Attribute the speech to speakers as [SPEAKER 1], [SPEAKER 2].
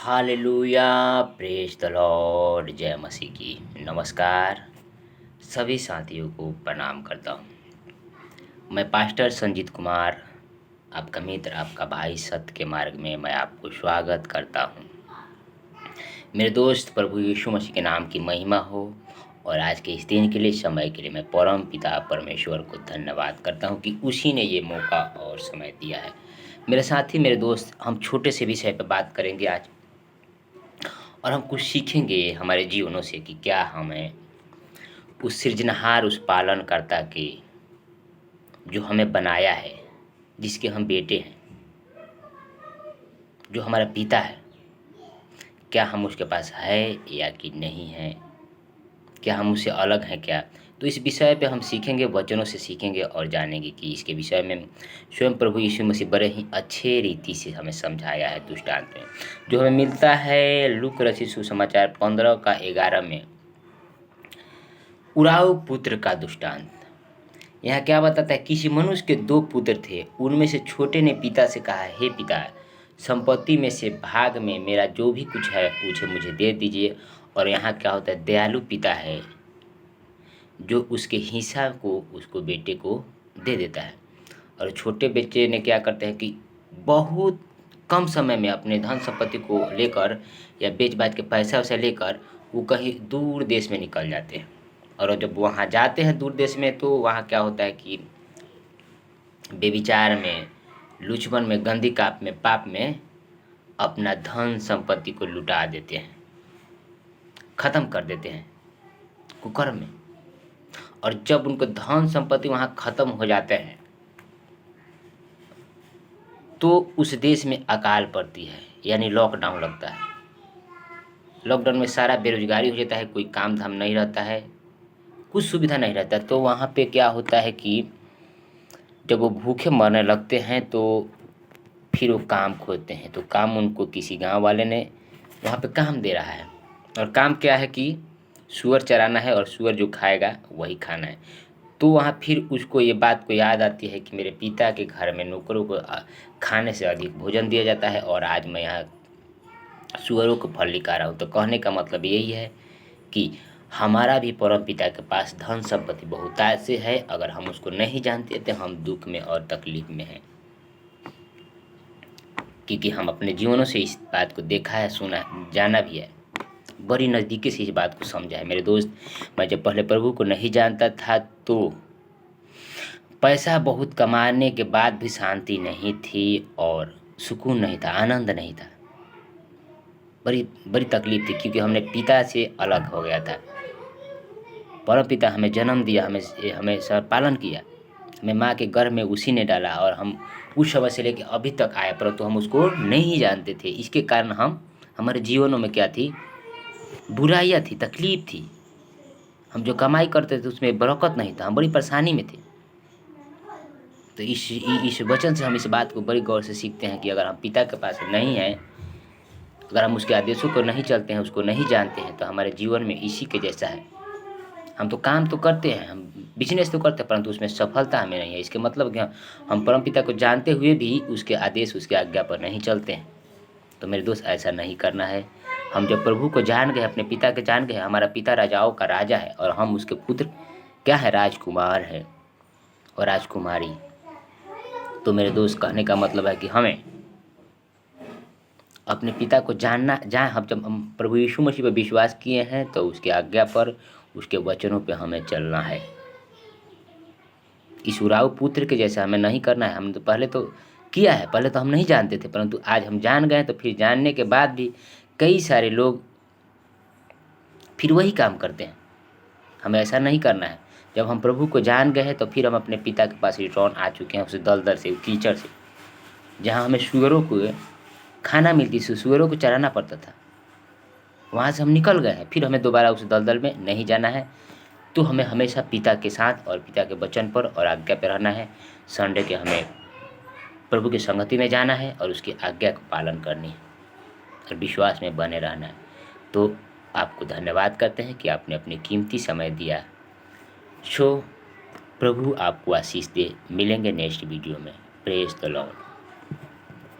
[SPEAKER 1] Hallelujah. Praise the Lord. जय मसीह की। नमस्कार। सभी साथियों को प्रणाम करता हूँ। मैं पास्टर संजीत कुमार, आपका मित्र, आपका भाई सत्य के मार्ग में मैं आपको स्वागत करता हूँ। मेरे दोस्त, प्रभु यीशु मसीह के नाम की महिमा हो। और आज के इस दिन के लिए, समय के लिए मैं परम पिता परमेश्वर को धन्यवाद करता हूँ कि उसी ने ये मौका और समय दिया है। मेरे साथी, मेरे दोस्त, हम छोटे से विषय पर बात करेंगे आज, और हम कुछ सीखेंगे हमारे जीवनों से कि क्या हमें उस सृजनहार, उस पालनकर्ता के, जो हमें बनाया है, जिसके हम बेटे हैं, जो हमारा पिता है, क्या हम उसके पास है या कि नहीं है, क्या हम उससे अलग हैं क्या। तो इस विषय पे हम सीखेंगे, वचनों से सीखेंगे और जानेंगे कि इसके विषय में स्वयं प्रभु यीशु मसीह बड़े ही अच्छे रीति से हमें समझाया है दृष्टांत में, जो हमें मिलता है लूका रचित सुसमाचार 15:11 में। उराव पुत्र का दृष्टांत। यहाँ क्या बताता है, किसी मनुष्य के 2 पुत्र थे। उनमें से छोटे ने पिता से कहा, हे पिता, संपत्ति में से भाग में मेरा जो भी कुछ है उसे मुझे दे दीजिए। और यहाँ क्या होता है, दयालु पिता है जो उसके हिस्सा को उसको बेटे को दे देता है। और छोटे बच्चे ने क्या करते हैं कि बहुत कम समय में अपने धन संपत्ति को लेकर या बेच बाच के पैसा वैसा लेकर वो कहीं दूर देश में निकल जाते हैं। और जब वहाँ जाते हैं दूर देश में, तो वहाँ क्या होता है कि बेविचार में, लुचपन में, गंदी पाप में अपना धन संपत्ति को लुटा देते हैं, ख़त्म कर देते हैं कुकर्म में। और जब उनको धन संपत्ति वहाँ ख़त्म हो जाते हैं, तो उस देश में अकाल पड़ती है, यानी लॉकडाउन लगता है। लॉकडाउन में सारा बेरोजगारी हो जाता है, कोई काम धाम नहीं रहता है, कुछ सुविधा नहीं रहता। तो वहाँ पे क्या होता है कि जब वो भूखे मरने लगते हैं, तो फिर वो काम खोजते हैं। तो काम उनको किसी गांव वाले ने वहाँ पे काम दे रहा है, और काम क्या है कि सूअर चराना है, और सूअर जो खाएगा वही खाना है। तो वहाँ फिर उसको ये बात को याद आती है कि मेरे पिता के घर में नौकरों को खाने से अधिक भोजन दिया जाता है, और आज मैं यहाँ सूअरों को फल निकाल रहा हूँ। तो कहने का मतलब यही है कि हमारा भी परम पिता के पास धन संपत्ति बहुतायत से है। अगर हम उसको नहीं जानते तो हम दुख में और तकलीफ में हैं, क्योंकि हम अपने जीवनों से इस बात को देखा है, सुना, जाना भी है, बड़ी नज़दीकी से इस बात को समझा है। मेरे दोस्त, मैं जब पहले प्रभु को नहीं जानता था, तो पैसा बहुत कमाने के बाद भी शांति नहीं थी, और सुकून नहीं था, आनंद नहीं था, बड़ी बड़ी तकलीफ थी, क्योंकि हमने पिता से अलग हो गया था। परम पिता हमें जन्म दिया, हमें सब पालन किया, हमें माँ के गर्भ में उसी ने डाला, और हम उस समय से लेकर अभी तक आए, परंतु हम उसको नहीं जानते थे। इसके कारण हमारे जीवनों में क्या थी, बुराइयाँ थी, तकलीफ थी। हम जो कमाई करते थे उसमें बरकत नहीं था, हम बड़ी परेशानी में थे। तो इस वचन से हम इस बात को बड़ी गौर से सीखते हैं कि अगर हम पिता के पास नहीं हैं, अगर हम उसके आदेशों को नहीं चलते हैं, उसको नहीं जानते हैं, तो हमारे जीवन में इसी के जैसा है। हम तो काम तो करते हैं, हम बिजनेस तो करते हैं, परंतु उसमें सफलता हमें नहीं है। इसके मतलब कि हम परमपिता को जानते हुए भी उसके आदेश, उसके आज्ञा पर नहीं चलते हैं। तो मेरे दोस्त, ऐसा नहीं करना है। हम जब प्रभु को जान गए, अपने पिता के जान गए, हमारा पिता राजाओं का राजा है, और हम उसके पुत्र क्या है, राजकुमार है और राजकुमारी। तो मेरे दोस्त, कहने का मतलब है कि हमें अपने पिता को जानना, हम जब हम प्रभु यीशु मसीह पर विश्वास किए हैं, तो उसके आज्ञा पर, उसके वचनों पे हमें चलना है। इस उराव पुत्र के जैसा हमें नहीं करना है। हमने तो पहले तो किया है, पहले तो हम नहीं जानते थे, परंतु आज हम जान गए, तो फिर जानने के बाद भी कई सारे लोग फिर वही काम करते हैं। हमें ऐसा नहीं करना है। जब हम प्रभु को जान गए हैं, तो फिर हम अपने पिता के पास रिटर्न आ चुके हैं, उस दलदल से, कीचड़ से, जहाँ हमें सूअरों को खाना मिलती, सूअरों को चराना पड़ता था। वहाँ से हम निकल गए हैं, फिर हमें दोबारा उस दलदल में नहीं जाना है। तो हमें हमेशा पिता के साथ और पिता के वचन पर और आज्ञा पर रहना है। संडे के हमें प्रभु की संगति में जाना है, और उसकी आज्ञा का पालन करनी है, और विश्वास में बने रहना है। तो आपको धन्यवाद करते हैं कि आपने अपनी कीमती समय दिया। प्रभु आपको आशीष दे। मिलेंगे नेक्स्ट वीडियो में। Praise the Lord.